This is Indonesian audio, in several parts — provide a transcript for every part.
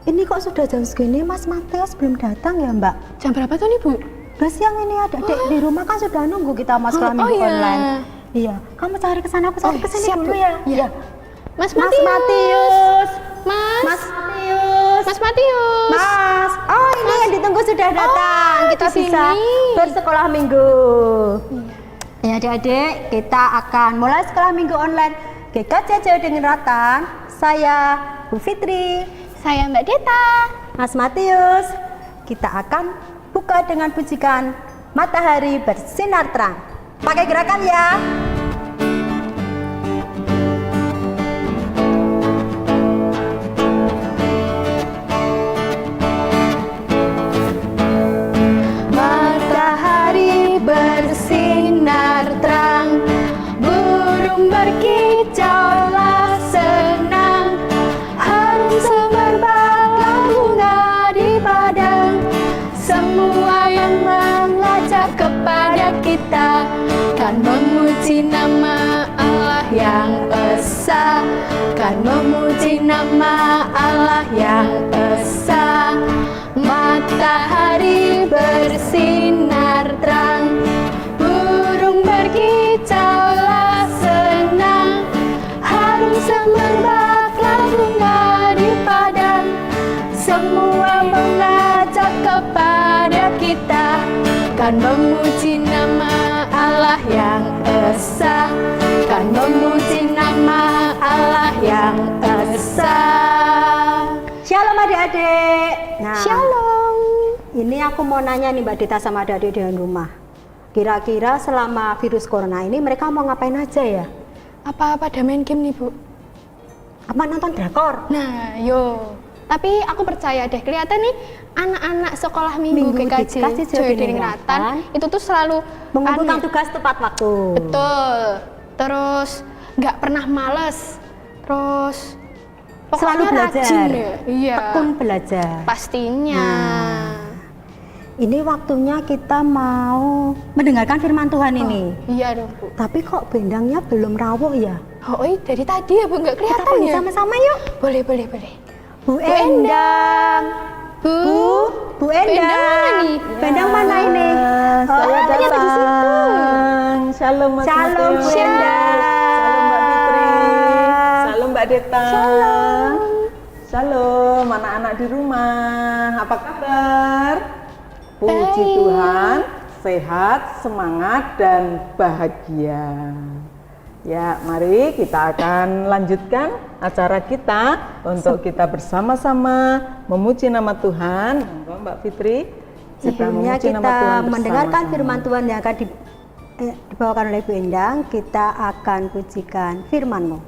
Ini kok sudah jam segini Mas Matius belum datang ya Mbak? Jam berapa tuh nih Bu? Udah siang ini adik-adik di rumah kan sudah nunggu kita Mas sekolah minggu iya. online. Iya, kamu cari ke sana, aku cari ke sini siap, dulu Bu. ya. Iya. Mas Matius. Mas Matius. Mas Matius. Mas. Oh, ini yang ditunggu sudah datang. Kita di bisa sini. bersekolah minggu. Ya adik-adik, kita akan mulai sekolah minggu online GKJJ dengan Ratan. Saya Bu Fitri. Saya Mbak Deta. Mas Matius, kita akan buka dengan pujikan Matahari Bersinar Terang. Pakai gerakan ya. Matahari bersinar terang, burung berkicaulah senang, harum semerbak bunga di padang. Semua yang mengajak kepada kita kan memuji nama Allah yang esa, kan memuji nama Allah yang esa. Matahari bersinar terang, burung berkicaulah senang, harum semerbaklah bunga di padang. Semua mengajak kepada kita kan memuji nama Allah yang esa, kan memuji nama Allah yang esa. Shalom adik-adik. Nah, Shalom. ini aku mau nanya nih Mbak Dita sama adik-adik di rumah. Kira-kira selama virus corona ini mereka mau ngapain aja ya? Apa pada main game nih Bu? Apa nonton drakor? Nah, yo. Tapi aku percaya deh, kelihatan nih anak-anak sekolah minggu GKJ Joyo Diningrat itu tuh selalu Mengumpulkan tugas tepat waktu. Betul. Terus nggak pernah males. Terus Selalu pokoknya belajar. rajin ya. Iya. Tekun belajar. Pastinya. Ini waktunya kita mau mendengarkan firman Tuhan ini. Iya dong Bu. Tapi kok bendangnya belum rawuh ya? Oh, dari tadi ya Bu, nggak Kita kelihatan panggil ya? sama-sama yuk. Boleh. Bu Endang. Bu Bu Endang. Bendang mana nih? Bendang mana ini? Saya ternyata di situ. datang. Shalom Mas Shalom, Matius. Bu Endang. Shalom Mbak Fitri. Shalom Mbak Deta. Shalom anak-anak di rumah. Apa kabar? Puji Baik. Tuhan, sehat, semangat dan bahagia. Ya, mari kita akan lanjutkan acara kita untuk kita bersama-sama memuji nama Tuhan. Monggo Mbak Fitri. Sebelumnya memuji nama kita Tuhan mendengarkan bersama-sama. firman Tuhan yang akan dibawakan oleh Bu Endang. Kita akan pujikan firman-Mu.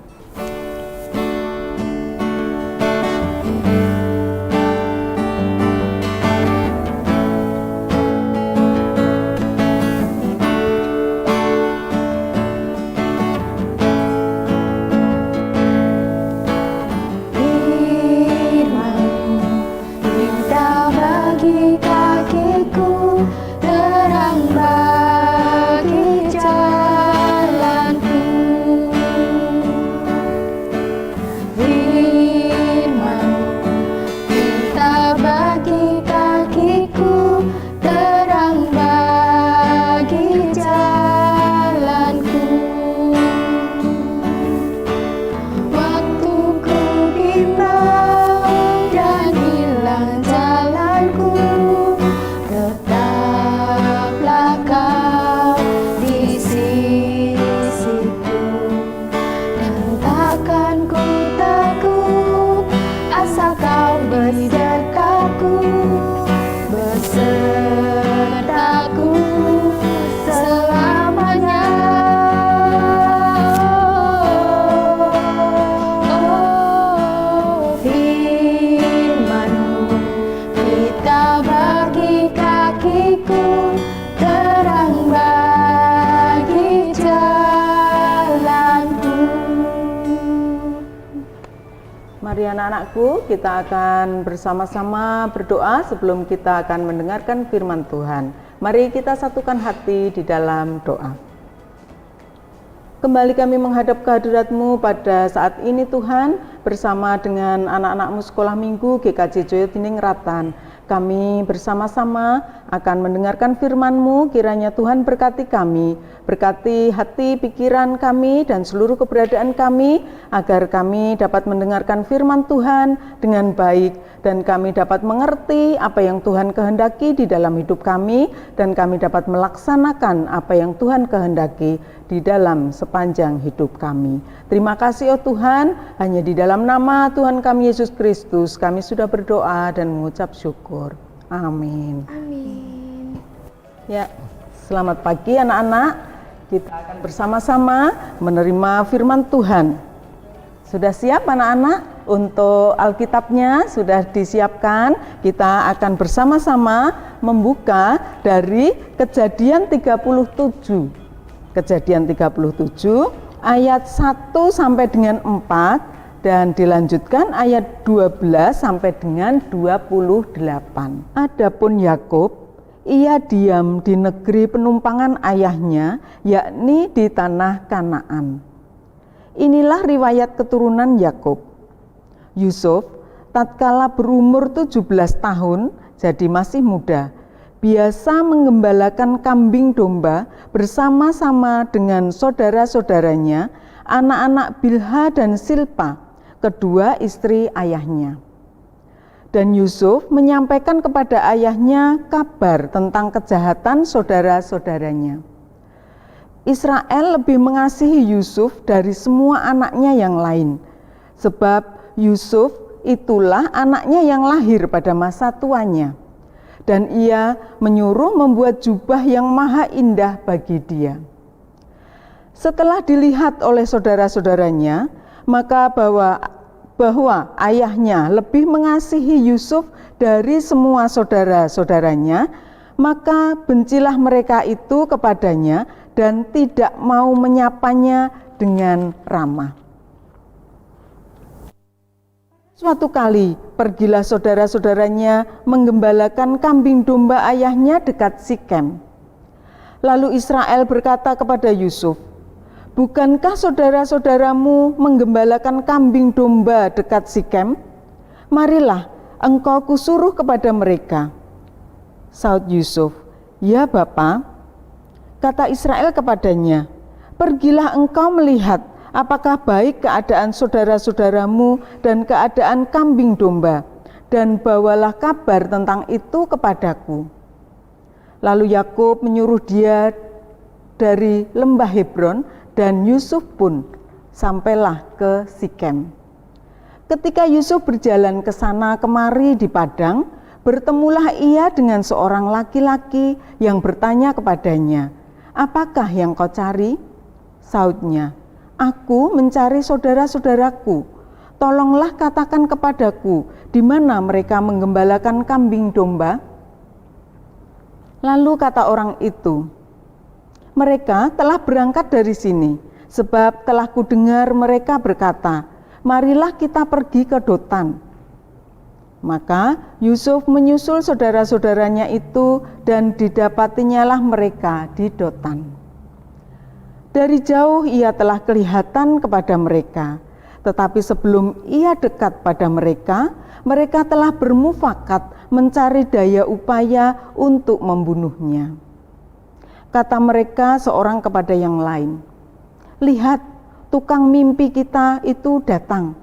Kita bagi kakiku, terang bagi jalanku. Mari anak-anakku, kita akan bersama-sama berdoa sebelum kita akan mendengarkan firman Tuhan. Mari kita satukan hati di dalam doa. Kembali kami menghadap kehadirat-Mu pada saat ini Tuhan, bersama dengan anak-anak-Mu sekolah minggu GKJ Joyodiningrat. Kami bersama-sama akan mendengarkan firman-Mu, kiranya Tuhan berkati kami, berkati hati, pikiran kami, dan seluruh keberadaan kami, agar kami dapat mendengarkan firman Tuhan dengan baik, dan kami dapat mengerti apa yang Tuhan kehendaki di dalam hidup kami, dan kami dapat melaksanakan apa yang Tuhan kehendaki di dalam sepanjang hidup kami. Terima kasih oh Tuhan, hanya di dalam nama Tuhan kami Yesus Kristus kami sudah berdoa dan mengucap syukur. Amin. Amin. Ya, selamat pagi anak-anak. Kita akan bersama-sama menerima firman Tuhan. Sudah siap anak-anak? Untuk Alkitabnya sudah disiapkan. Kita akan bersama-sama membuka dari Kejadian 37. Kejadian 37 ayat 1 sampai dengan 4 dan dilanjutkan ayat 12 sampai dengan 28. Adapun Yakub, ia diam di negeri penumpangan ayahnya, yakni di tanah Kanaan. Inilah riwayat keturunan Yakub. Yusuf tatkala berumur 17 tahun, jadi masih muda, biasa menggembalakan kambing domba bersama-sama dengan saudara-saudaranya, anak-anak Bilha dan Silpa, kedua istri ayahnya. Dan Yusuf menyampaikan kepada ayahnya kabar tentang kejahatan saudara-saudaranya. Israel lebih mengasihi Yusuf dari semua anaknya yang lain, sebab Yusuf itulah anaknya yang lahir pada masa tuanya. Dan ia menyuruh membuat jubah yang maha indah bagi dia. Setelah dilihat oleh saudara-saudaranya, maka bahwa ayahnya lebih mengasihi Yusuf dari semua saudara-saudaranya, maka bencilah mereka itu kepadanya dan tidak mau menyapanya dengan ramah. Suatu kali pergilah saudara-saudaranya menggembalakan kambing domba ayahnya dekat Sikem. Lalu Israel berkata kepada Yusuf, "Bukankah saudara-saudaramu menggembalakan kambing domba dekat Sikem? Marilah engkau kusuruh kepada mereka." Saud Yusuf, "Ya Bapa." Kata Israel kepadanya, "Pergilah engkau melihat apakah baik keadaan saudara-saudaramu dan keadaan kambing domba, dan bawalah kabar tentang itu kepadaku." Lalu Yakub menyuruh dia dari lembah Hebron, dan Yusuf pun sampailah ke Sikem. Ketika Yusuf berjalan ke sana kemari di padang, bertemulah ia dengan seorang laki-laki yang bertanya kepadanya, "Apakah yang kau cari?" Saudnya, "Aku mencari saudara-saudaraku. Tolonglah katakan kepadaku, di mana mereka menggembalakan kambing domba?" Lalu kata orang itu, "Mereka telah berangkat dari sini, sebab telah kudengar mereka berkata, 'Marilah kita pergi ke Dotan.'" Maka Yusuf menyusul saudara-saudaranya itu, dan didapatinyalah mereka di Dotan. Dari jauh ia telah kelihatan kepada mereka, tetapi sebelum ia dekat pada mereka, mereka telah bermufakat mencari daya upaya untuk membunuhnya. Kata mereka seorang kepada yang lain, "Lihat, tukang mimpi kita itu datang.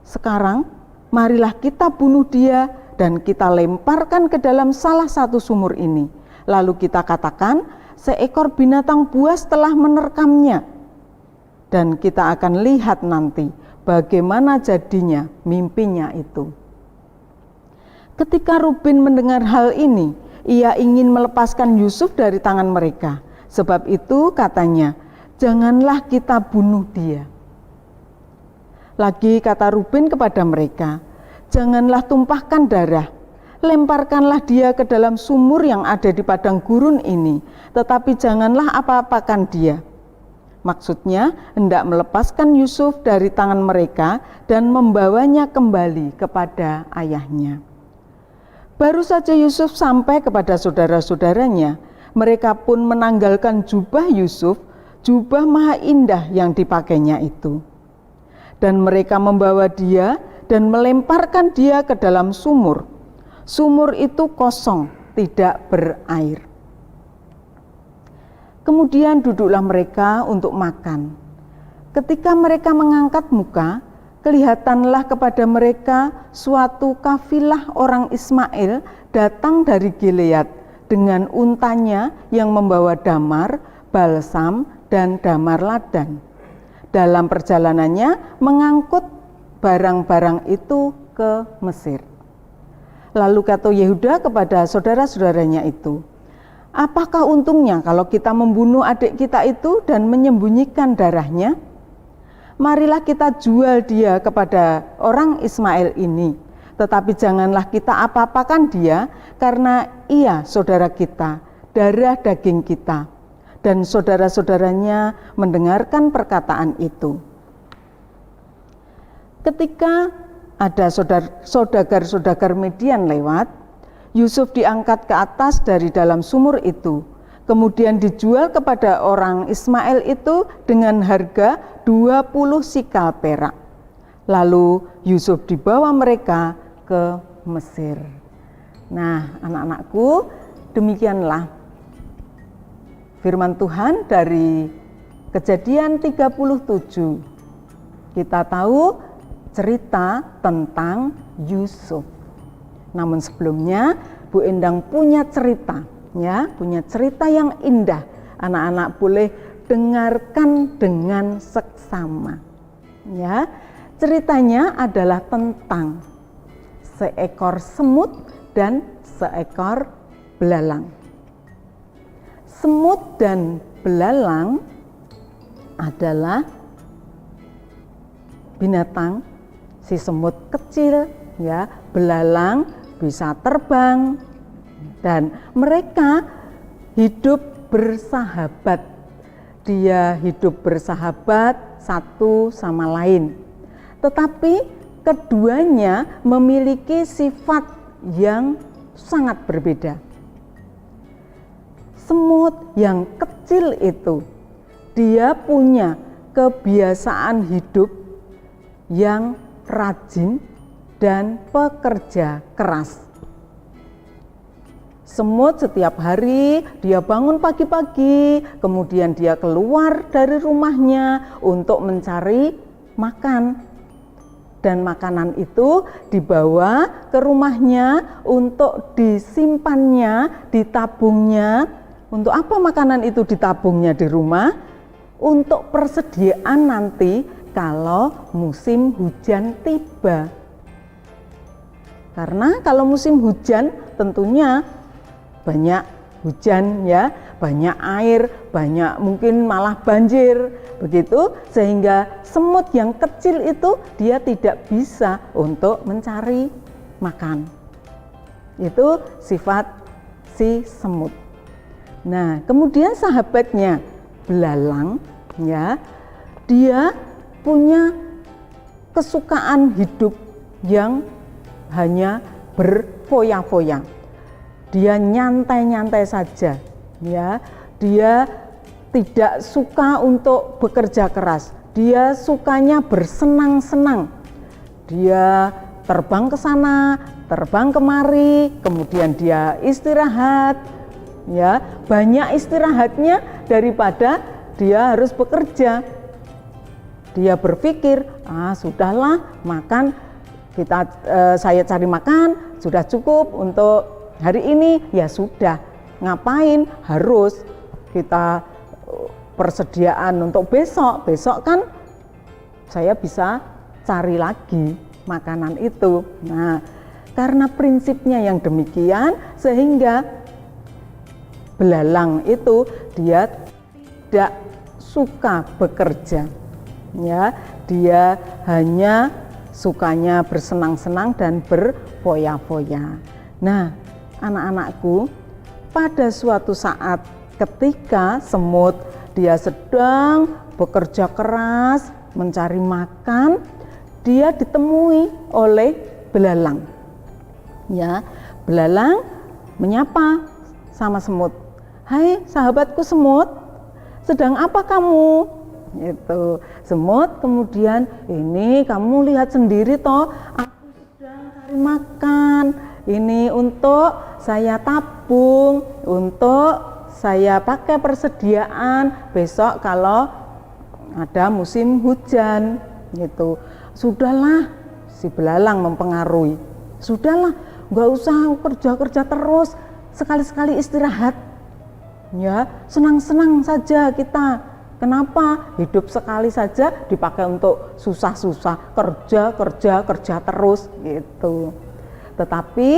Sekarang marilah kita bunuh dia dan kita lemparkan ke dalam salah satu sumur ini. Lalu kita katakan, seekor binatang buas telah menerkamnya. Dan kita akan lihat nanti bagaimana jadinya mimpinya itu." Ketika Ruben mendengar hal ini, ia ingin melepaskan Yusuf dari tangan mereka. Sebab itu katanya, "Janganlah kita bunuh dia." Lagi kata Ruben kepada mereka, "Janganlah tumpahkan darah. Lemparkanlah dia ke dalam sumur yang ada di padang gurun ini, tetapi janganlah apa-apakan dia." Maksudnya hendak melepaskan Yusuf dari tangan mereka dan membawanya kembali kepada ayahnya. Baru saja Yusuf sampai kepada saudara-saudaranya, mereka pun menanggalkan jubah Yusuf, jubah maha indah yang dipakainya itu. Dan mereka membawa dia dan melemparkan dia ke dalam sumur. Sumur itu kosong, tidak berair. Kemudian duduklah mereka untuk makan. Ketika mereka mengangkat muka, kelihatanlah kepada mereka suatu kafilah orang Ismail datang dari Gilead dengan untanya yang membawa damar, balsam, dan damar ladang. Dalam perjalanannya mengangkut barang-barang itu ke Mesir. Lalu kata Yehuda kepada saudara-saudaranya itu, apakah untungnya kalau kita membunuh adik kita itu dan menyembunyikan darahnya? Marilah kita jual dia kepada orang Ismail ini, tetapi janganlah kita apa-apakan dia, karena ia saudara kita, darah daging kita. Dan saudara-saudaranya mendengarkan perkataan itu. Ketika ada saudagar-saudagar Midian lewat, Yusuf diangkat ke atas dari dalam sumur itu, kemudian dijual kepada orang Ismail itu dengan harga 20 sikal perak. Lalu Yusuf dibawa mereka ke Mesir. Nah, anak-anakku, demikianlah firman Tuhan dari Kejadian 37. Kita tahu cerita tentang Yusuf. Namun sebelumnya Bu Endang punya cerita, ya, punya cerita yang indah. Anak-anak boleh dengarkan dengan seksama. Ya, ceritanya adalah tentang seekor semut dan seekor belalang. Semut dan belalang adalah binatang. Si semut kecil, ya, belalang bisa terbang, dan mereka hidup bersahabat. Dia hidup bersahabat satu sama lain. Tetapi keduanya memiliki sifat yang sangat berbeda. Semut yang kecil itu, dia punya kebiasaan hidup yang rajin dan pekerja keras. Semut setiap hari dia bangun pagi-pagi, kemudian dia keluar dari rumahnya untuk mencari makan. Dan makanan itu dibawa ke rumahnya untuk disimpannya, ditabungnya. Untuk apa makanan itu ditabungnya di rumah? Untuk persediaan nanti kalau musim hujan tiba. Karena kalau musim hujan tentunya banyak hujan, ya, banyak air, banyak mungkin malah banjir, begitu, sehingga semut yang kecil itu dia tidak bisa untuk mencari makan. Itu sifat si semut. Nah, kemudian sahabatnya belalang, ya, dia punya kesukaan hidup yang hanya berfoya-foya. Dia nyantai-nyantai saja, ya. Dia tidak suka untuk bekerja keras. Dia sukanya bersenang-senang. Dia terbang ke sana, terbang kemari, kemudian dia istirahat, ya. Banyak istirahatnya daripada dia harus bekerja. Dia berpikir, sudahlah, makan saya cari makan sudah cukup untuk hari ini, ya sudah, ngapain harus kita persediaan untuk besok kan saya bisa cari lagi makanan itu. Nah, karena prinsipnya yang demikian sehingga belalang itu dia tidak suka bekerja, ya, dia hanya sukanya bersenang-senang dan berfoya-foya. Nah, anak-anakku, pada suatu saat ketika semut dia sedang bekerja keras mencari makan, dia ditemui oleh belalang. Ya, belalang menyapa sama semut. "Hai sahabatku semut, sedang apa kamu? Itu semut kemudian, ini kamu lihat sendiri toh, aku sedang cari makan, ini untuk saya tabung, untuk saya pakai persediaan besok kalau ada musim hujan gitu. Sudahlah, si belalang mempengaruhi, sudahlah nggak usah kerja terus, sekali-sekali istirahat ya, senang-senang saja kita. Kenapa? Hidup sekali saja dipakai untuk susah-susah, kerja terus gitu. Tetapi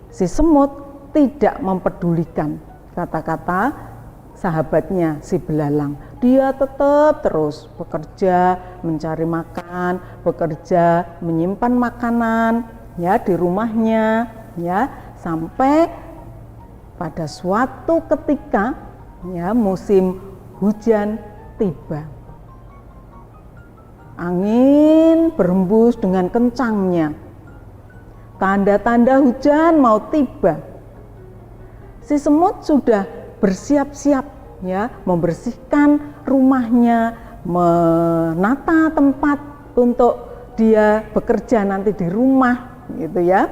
si semut tidak mempedulikan kata-kata sahabatnya si belalang. Dia tetap terus bekerja, mencari makan, bekerja, menyimpan makanan ya di rumahnya ya, sampai pada suatu ketika ya musim hujan tiba. Angin berembus dengan kencangnya. Tanda-tanda hujan mau tiba. Si semut sudah bersiap-siap ya, membersihkan rumahnya, menata tempat untuk dia bekerja nanti di rumah gitu ya.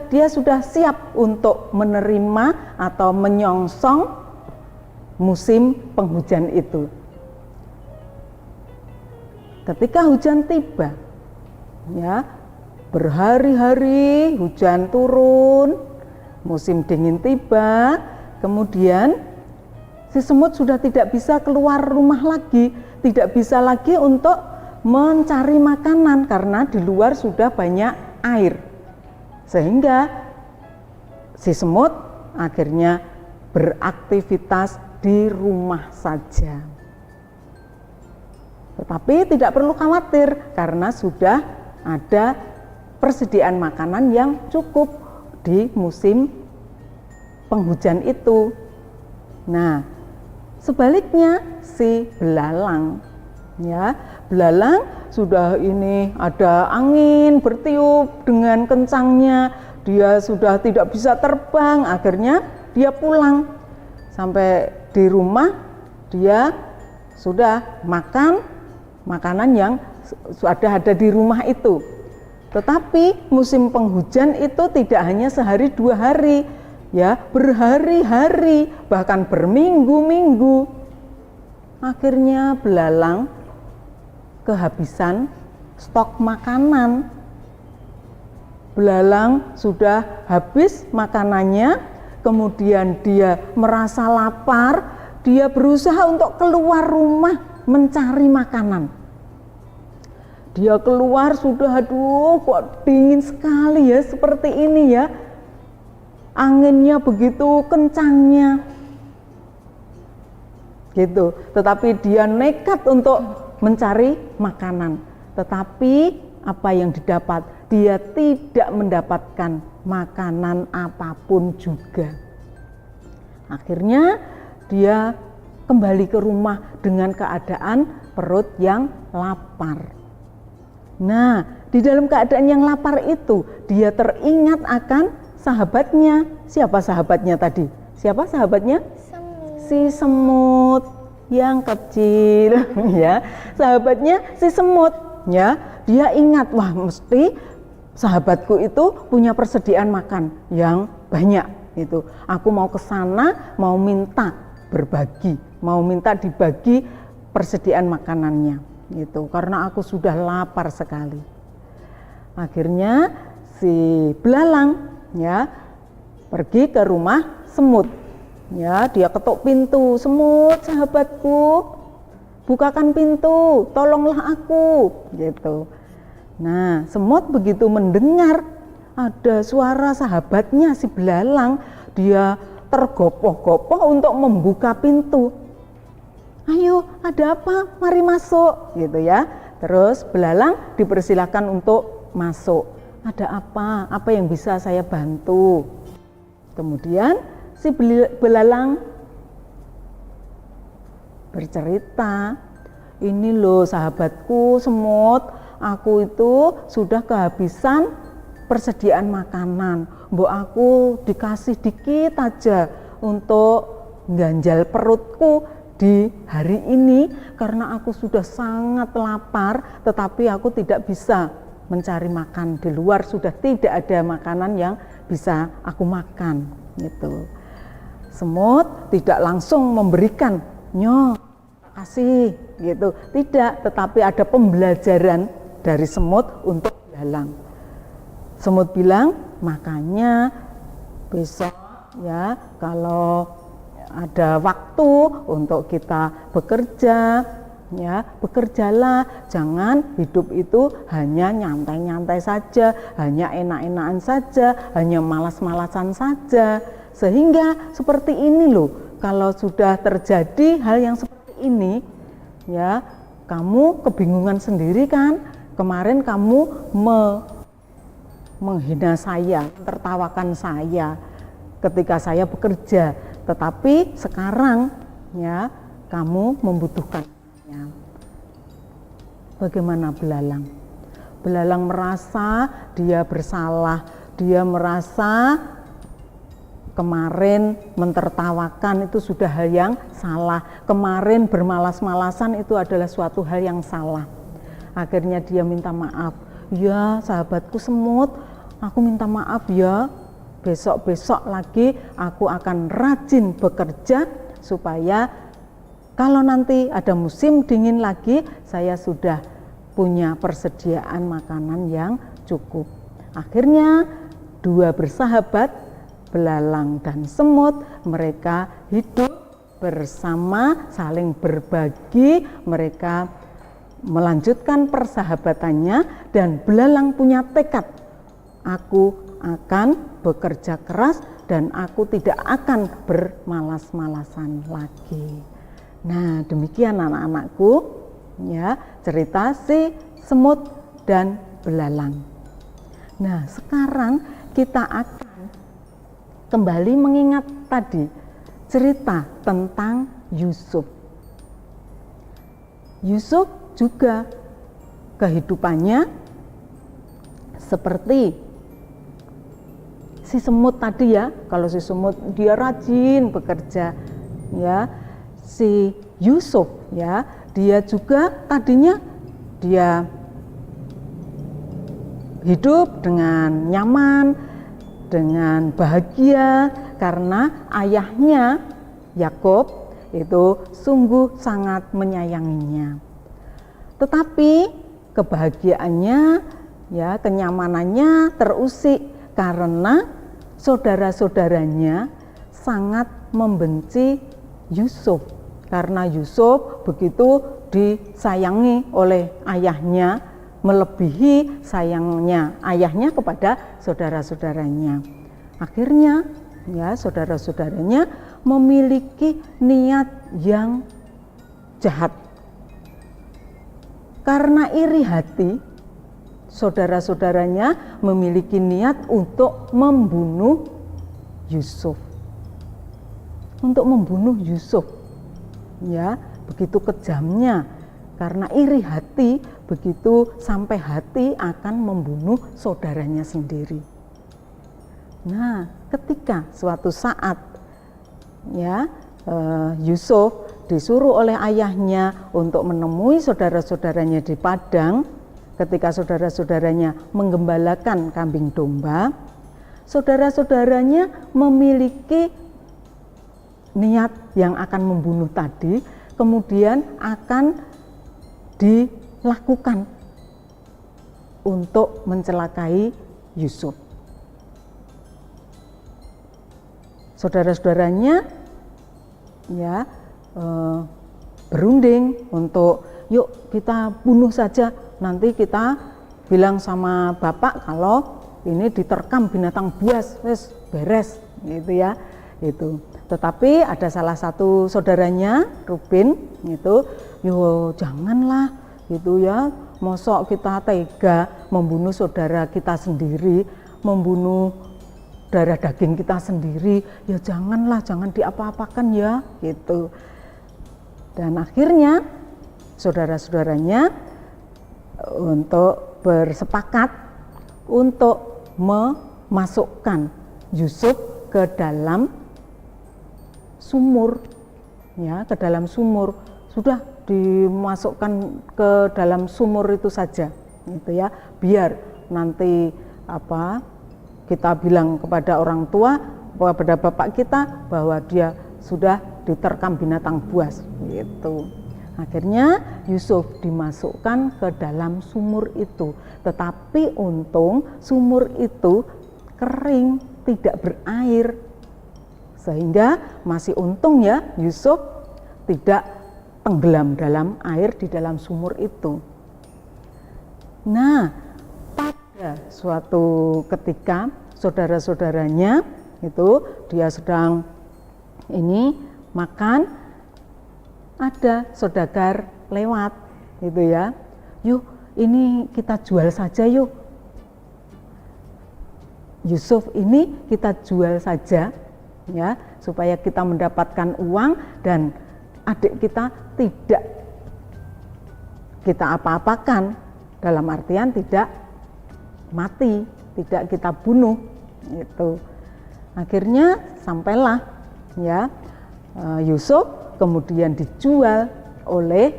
Dia sudah siap untuk menerima atau menyongsong musim penghujan itu. Ketika hujan tiba, ya, berhari-hari hujan turun, musim dingin tiba, kemudian si semut sudah tidak bisa keluar rumah lagi, tidak bisa lagi untuk mencari makanan karena di luar sudah banyak air. Sehingga si semut akhirnya beraktivitas di rumah saja. Tetapi tidak perlu khawatir karena sudah ada persediaan makanan yang cukup di musim penghujan itu. Nah, sebaliknya si belalang ya, belalang sudah ini ada angin bertiup dengan kencangnya, dia sudah tidak bisa terbang, akhirnya dia pulang. Sampai di rumah dia sudah makan makanan yang sudah ada di rumah itu. Tetapi musim penghujan itu tidak hanya sehari dua hari, ya, berhari-hari, bahkan berminggu-minggu. Akhirnya belalang kehabisan stok makanan. Belalang sudah habis makanannya, kemudian dia merasa lapar, dia berusaha untuk keluar rumah mencari makanan. Dia keluar sudah, aduh kok dingin sekali ya seperti ini ya. Anginnya begitu kencangnya. Gitu. Tetapi dia nekat untuk mencari makanan. Tetapi apa yang didapat? Dia tidak mendapatkan makanan apapun juga. Akhirnya dia kembali ke rumah dengan keadaan perut yang lapar. Nah, di dalam keadaan yang lapar itu, dia teringat akan sahabatnya. Siapa sahabatnya tadi? Siapa sahabatnya? Semut. Si semut yang kecil, ya. Sahabatnya si semut, ya. Dia ingat, wah mesti sahabatku itu punya persediaan makan yang banyak. Itu. Aku mau ke sana, mau minta berbagi, mau minta dibagi persediaan makanannya. Itu karena aku sudah lapar sekali. Akhirnya si belalang ya pergi ke rumah semut. Ya, dia ketuk pintu. Semut, sahabatku, bukakan pintu, tolonglah aku, gitu. Nah, semut begitu mendengar ada suara sahabatnya si belalang, dia tergopoh-gopoh untuk membuka pintu. Ayo, ada apa? Mari masuk, gitu ya. Terus belalang dipersilakan untuk masuk. Ada apa? Apa yang bisa saya bantu? Kemudian si belalang bercerita, ini loh sahabatku semut, aku itu sudah kehabisan persediaan makanan. Mbok aku dikasih dikit aja untuk ganjal perutku di hari ini karena aku sudah sangat lapar, tetapi aku tidak bisa mencari makan di luar, sudah tidak ada makanan yang bisa aku makan gitu. Semut tidak langsung memberikan, "Nyo, kasih," gitu. Tidak, tetapi ada pembelajaran dari semut untuk belalang. Semut bilang, "Makanya besok ya kalau ada waktu untuk kita bekerja, ya bekerjalah, jangan hidup itu hanya nyantai-nyantai saja, hanya enak-enakan saja, hanya malas-malasan saja." Sehingga seperti ini loh, kalau sudah terjadi hal yang seperti ini, ya kamu kebingungan sendiri kan. Kemarin kamu menghina saya, tertawakan saya ketika saya bekerja, tetapi sekarang ya kamu membutuhkannya. Bagaimana belalang? Belalang merasa dia bersalah, dia merasa kemarin mentertawakan itu sudah hal yang salah, kemarin bermalas-malasan itu adalah suatu hal yang salah. Akhirnya dia minta maaf, "Ya sahabatku semut, aku minta maaf ya, besok-besok lagi aku akan rajin bekerja supaya kalau nanti ada musim dingin lagi saya sudah punya persediaan makanan yang cukup." Akhirnya dua bersahabat, belalang dan semut, mereka hidup bersama, saling berbagi, mereka melanjutkan persahabatannya, dan belalang punya tekad, "Aku akan bekerja keras dan aku tidak akan bermalas-malasan lagi." Nah, demikian anak-anakku ya cerita si semut dan belalang. Nah, sekarang kita akan kembali mengingat tadi cerita tentang Yusuf. Yusuf juga kehidupannya seperti si semut tadi ya. Kalau si semut dia rajin bekerja ya, si Yusuf ya dia juga tadinya dia hidup dengan nyaman, dengan bahagia karena ayahnya Yakub itu sungguh sangat menyayanginya. Tetapi kebahagiaannya ya, kenyamanannya terusik karena saudara-saudaranya sangat membenci Yusuf. Karena Yusuf begitu disayangi oleh ayahnya, melebihi sayangnya ayahnya kepada saudara-saudaranya. Akhirnya ya saudara-saudaranya memiliki niat yang jahat. Karena iri hati, saudara-saudaranya memiliki niat untuk membunuh Yusuf. Untuk membunuh Yusuf. Ya, begitu kejamnya. Karena iri hati, begitu sampai hati akan membunuh saudaranya sendiri. Nah, ketika suatu saat ya Yusuf disuruh oleh ayahnya untuk menemui saudara-saudaranya di padang, ketika saudara-saudaranya menggembalakan kambing domba, saudara-saudaranya memiliki niat yang akan membunuh tadi, kemudian akan dilakukan untuk mencelakai Yusuf. Saudara-saudaranya ya berunding untuk yuk kita bunuh saja, nanti kita bilang sama bapak kalau ini diterkam binatang buas, wes beres gitu ya. Itu. Tetapi ada salah satu saudaranya, Ruben, itu, yo janganlah gitu ya, mosok kita tega membunuh saudara kita sendiri, membunuh darah daging kita sendiri, ya janganlah, jangan diapa-apakan ya, gitu. Dan akhirnya saudara-saudaranya untuk bersepakat untuk memasukkan Yusuf ke dalam sumur, ya, ke dalam sumur. Sudah dimasukkan ke dalam sumur itu saja, gitu ya. Biar nanti kita bilang kepada orang tua, kepada bapak kita bahwa dia sudah diterkam binatang buas, gitu. Akhirnya Yusuf dimasukkan ke dalam sumur itu, tetapi untung sumur itu kering, tidak berair, sehingga masih untung ya Yusuf tidak tenggelam dalam air di dalam sumur itu. Nah, pada suatu ketika saudara-saudaranya itu dia sedang makan, ada saudagar lewat gitu ya. Yuk, ini kita jual saja yuk. Yusuf ini kita jual saja ya, supaya kita mendapatkan uang dan adik kita tidak kita apa-apakan, dalam artian tidak mati, tidak kita bunuh gitu. Akhirnya sampailah ya Yusuf kemudian dijual oleh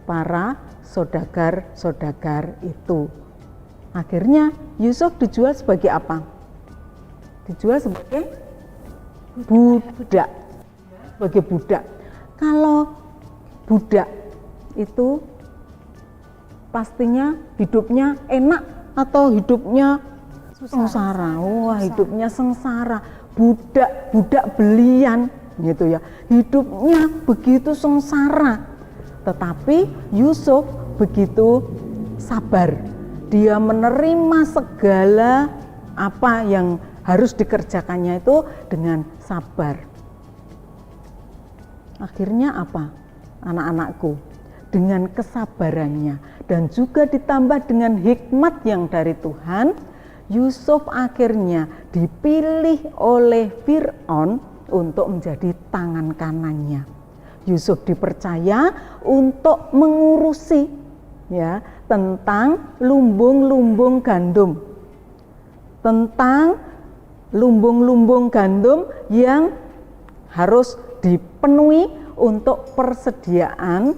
para saudagar-saudagar itu. Akhirnya Yusuf dijual sebagai apa? Dijual sebagai budak. Sebagai budak. Kalau budak itu pastinya hidupnya enak atau hidupnya sengsara. Wah, hidupnya sengsara. Budak belian gitu ya, hidupnya begitu sengsara. Tetapi Yusuf begitu sabar, dia menerima segala apa yang harus dikerjakannya itu dengan sabar. Akhirnya apa, anak-anakku? Dengan kesabarannya dan juga ditambah dengan hikmat yang dari Tuhan, Yusuf akhirnya dipilih oleh Fir'aun untuk menjadi tangan kanannya. Yusuf dipercaya untuk mengurusi ya tentang lumbung-lumbung gandum. Tentang lumbung-lumbung gandum yang harus dipenuhi untuk persediaan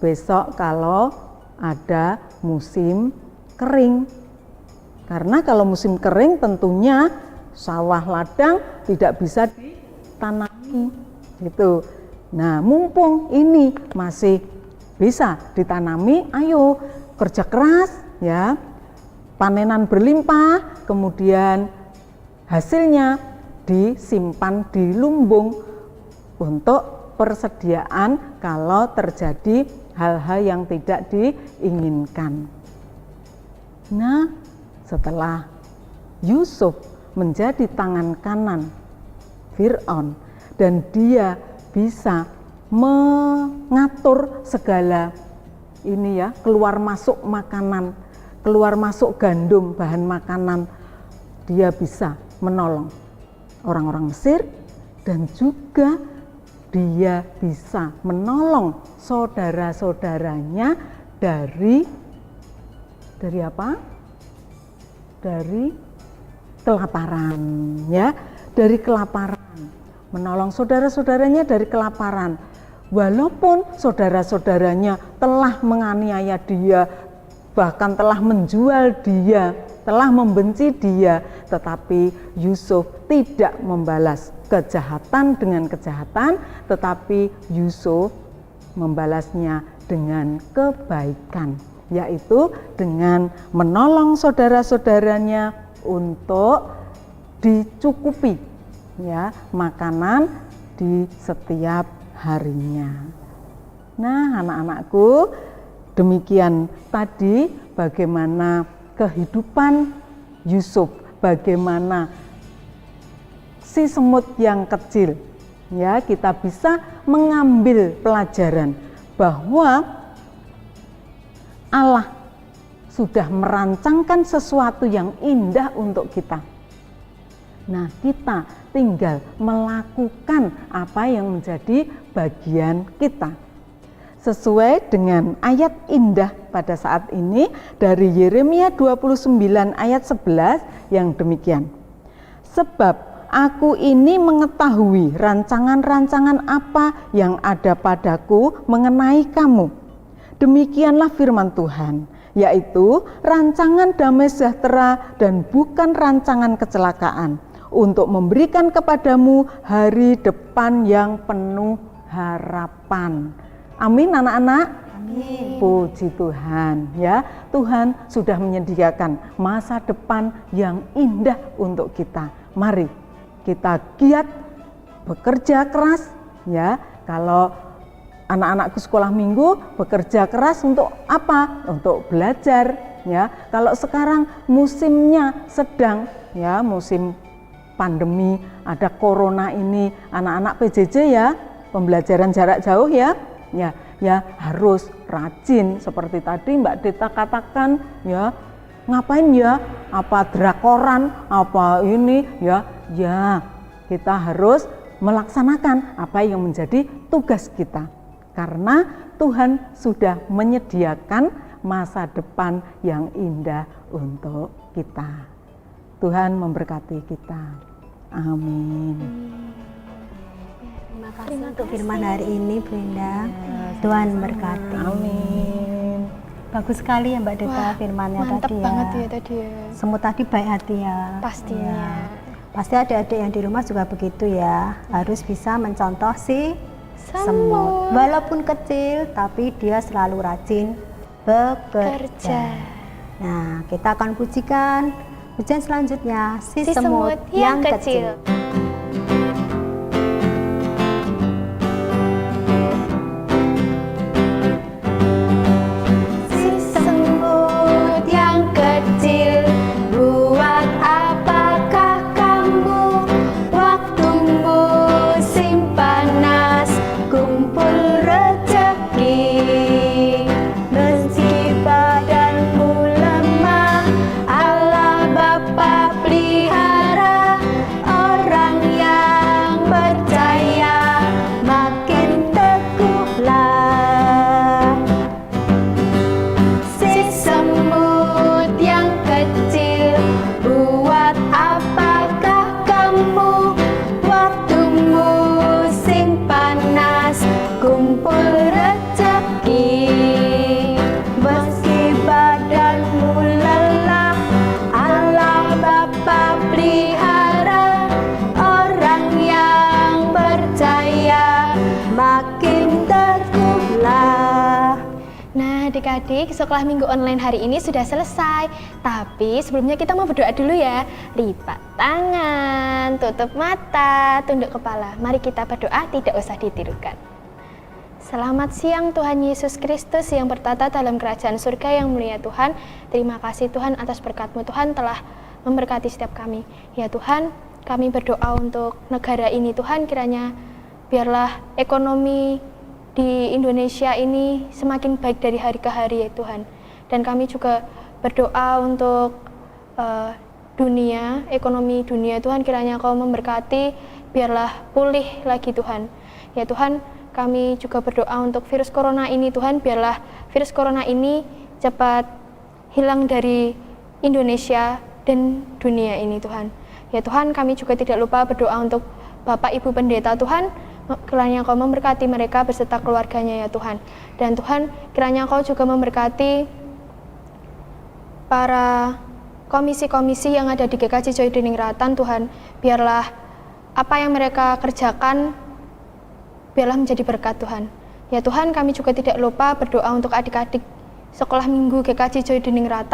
besok kalau ada musim kering. Karena kalau musim kering tentunya sawah ladang tidak bisa ditanami gitu. Nah, mumpung ini masih bisa ditanami, ayo kerja keras ya. Panenan berlimpah, kemudian hasilnya disimpan di lumbung untuk persediaan kalau terjadi hal-hal yang tidak diinginkan. Nah, setelah Yusuf menjadi tangan kanan Fir'aun dan dia bisa mengatur segala ini ya, keluar masuk makanan, keluar masuk gandum, bahan makanan, dia bisa menolong orang-orang Mesir dan juga dia bisa menolong saudara-saudaranya dari apa? Dari kelaparan ya, dari kelaparan. Menolong saudara-saudaranya dari kelaparan. Walaupun saudara-saudaranya telah menganiaya dia, bahkan telah menjual dia, telah membenci dia, tetapi Yusuf tidak membalas kejahatan dengan kejahatan, tetapi Yusuf membalasnya dengan kebaikan, yaitu dengan menolong saudara-saudaranya untuk dicukupi ya makanan di setiap harinya. Nah, anak-anakku, demikian tadi bagaimana kehidupan Yusuf, bagaimana si semut yang kecil ya, kita bisa mengambil pelajaran bahwa Allah sudah merancangkan sesuatu yang indah untuk kita. Nah, kita tinggal melakukan apa yang menjadi bagian kita. Sesuai dengan ayat indah pada saat ini dari Yeremia 29 ayat 11 yang demikian. Sebab Aku ini mengetahui rancangan-rancangan apa yang ada padaku mengenai kamu. Demikianlah firman Tuhan, yaitu rancangan damai sejahtera dan bukan rancangan kecelakaan, untuk memberikan kepadamu hari depan yang penuh harapan. Amin anak-anak. Amin. Puji Tuhan ya, Tuhan sudah menyediakan masa depan yang indah untuk kita. Mari kita giat bekerja keras ya. Kalau anak-anakku sekolah minggu bekerja keras untuk apa? Untuk belajar ya. Kalau sekarang musimnya sedang ya, musim pandemi, ada corona ini, anak-anak PJJ ya, pembelajaran jarak jauh ya. Ya harus rajin seperti tadi Mbak Deta katakan ya. Ngapain ya? Apa drakoran, apa ini ya? Ya, kita harus melaksanakan apa yang menjadi tugas kita. Karena Tuhan sudah menyediakan masa depan yang indah untuk kita. Tuhan memberkati kita. Amin. Terima kasih untuk firman hari ini, Bu Indah. Tuhan memberkati. Amin. Bagus sekali ya Mbak Deta firmannya tadi ya. Mantap banget ya tadi ya. Semua tadi baik hati ya. Pastinya. Ya. Pasti adik-adik yang di rumah juga begitu ya. Harus bisa mencontoh si semut. Walaupun kecil, tapi dia selalu rajin bekerja. Nah, kita akan pujikan pujian selanjutnya, si semut yang kecil. Adik-adik, sekolah minggu online hari ini sudah selesai. Tapi sebelumnya kita mau berdoa dulu ya. Lipat tangan, tutup mata, tunduk kepala. Mari kita berdoa, tidak usah ditirukan. Selamat siang Tuhan Yesus Kristus yang bertata dalam kerajaan surga yang mulia Tuhan. Terima kasih Tuhan atas berkat-Mu Tuhan telah memberkati setiap kami. Ya Tuhan, kami berdoa untuk negara ini Tuhan, kiranya biarlah ekonomi di Indonesia ini semakin baik dari hari ke hari ya Tuhan. Dan kami juga berdoa untuk dunia, ekonomi dunia Tuhan, kiranya Kau memberkati, biarlah pulih lagi Tuhan. Ya Tuhan, kami juga berdoa untuk virus corona ini Tuhan, biarlah virus corona ini cepat hilang dari Indonesia dan dunia ini Tuhan. Ya Tuhan, kami juga tidak lupa berdoa untuk Bapak Ibu Pendeta Tuhan, kiranya Kau memberkati mereka beserta keluarganya ya Tuhan. Dan Tuhan, kiranya Kau juga memberkati para komisi-komisi yang ada di GKJ Joy Diningrat Tuhan. Biarlah apa yang mereka kerjakan, biarlah menjadi berkat Tuhan. Ya Tuhan, kami juga tidak lupa berdoa untuk adik-adik sekolah minggu GKJ Joy Diningrat.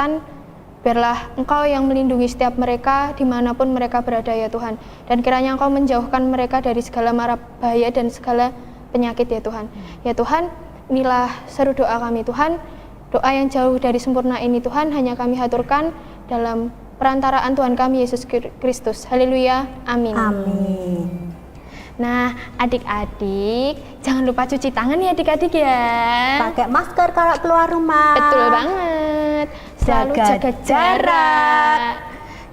Biarlah Engkau yang melindungi setiap mereka dimanapun mereka berada ya Tuhan. Dan kiranya Engkau menjauhkan mereka dari segala mara bahaya dan segala penyakit ya Tuhan. Ya Tuhan, inilah seru doa kami Tuhan. Doa yang jauh dari sempurna ini Tuhan hanya kami haturkan dalam perantaraan Tuhan kami Yesus Kristus. Haleluya, amin. Amin. Nah, adik-adik, jangan lupa cuci tangan ya adik-adik ya. Pakai masker kalau keluar rumah. Betul banget. Selalu jaga jarak.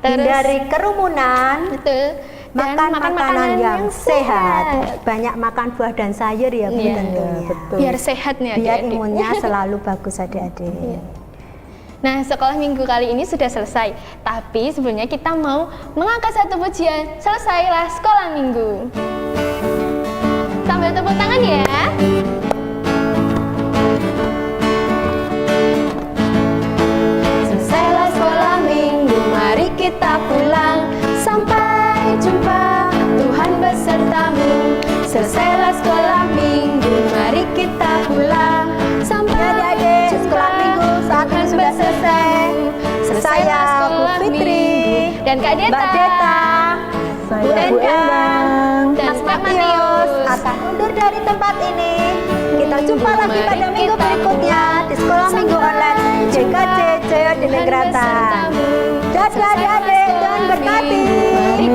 Hindari kerumunan. Betul. Dan Makan makanan yang sehat. Banyak makan buah dan sayur ya Bu Iya, tentunya. betul. Biar sehat nih Biar adik-adik. imunnya selalu bagus adik-adik. Nah, sekolah minggu kali ini sudah selesai. Tapi sebelumnya kita mau mengangkat satu pujian. Selesailah sekolah minggu. Sambil tepuk tangan ya. Selesailah sekolah minggu, mari kita pulang. Sampai jumpa, Tuhan besertamu. Selesailah sekolah minggu, mari kita pulang. Sampai Adik-adik, sekolah minggu saat ini sudah selesai. Saya Bu Fitri dan Kak Deta, Mbak Deta, Saya Bu Bu Endang, Endang. dan Mas Pak Matius Matius. akan undur dari tempat ini. Kita jumpa lagi pada minggu berikutnya di sekolah minggu online JKJ Jaya Diningrat. Dadah adik-adik, Tuhan berkati. Mari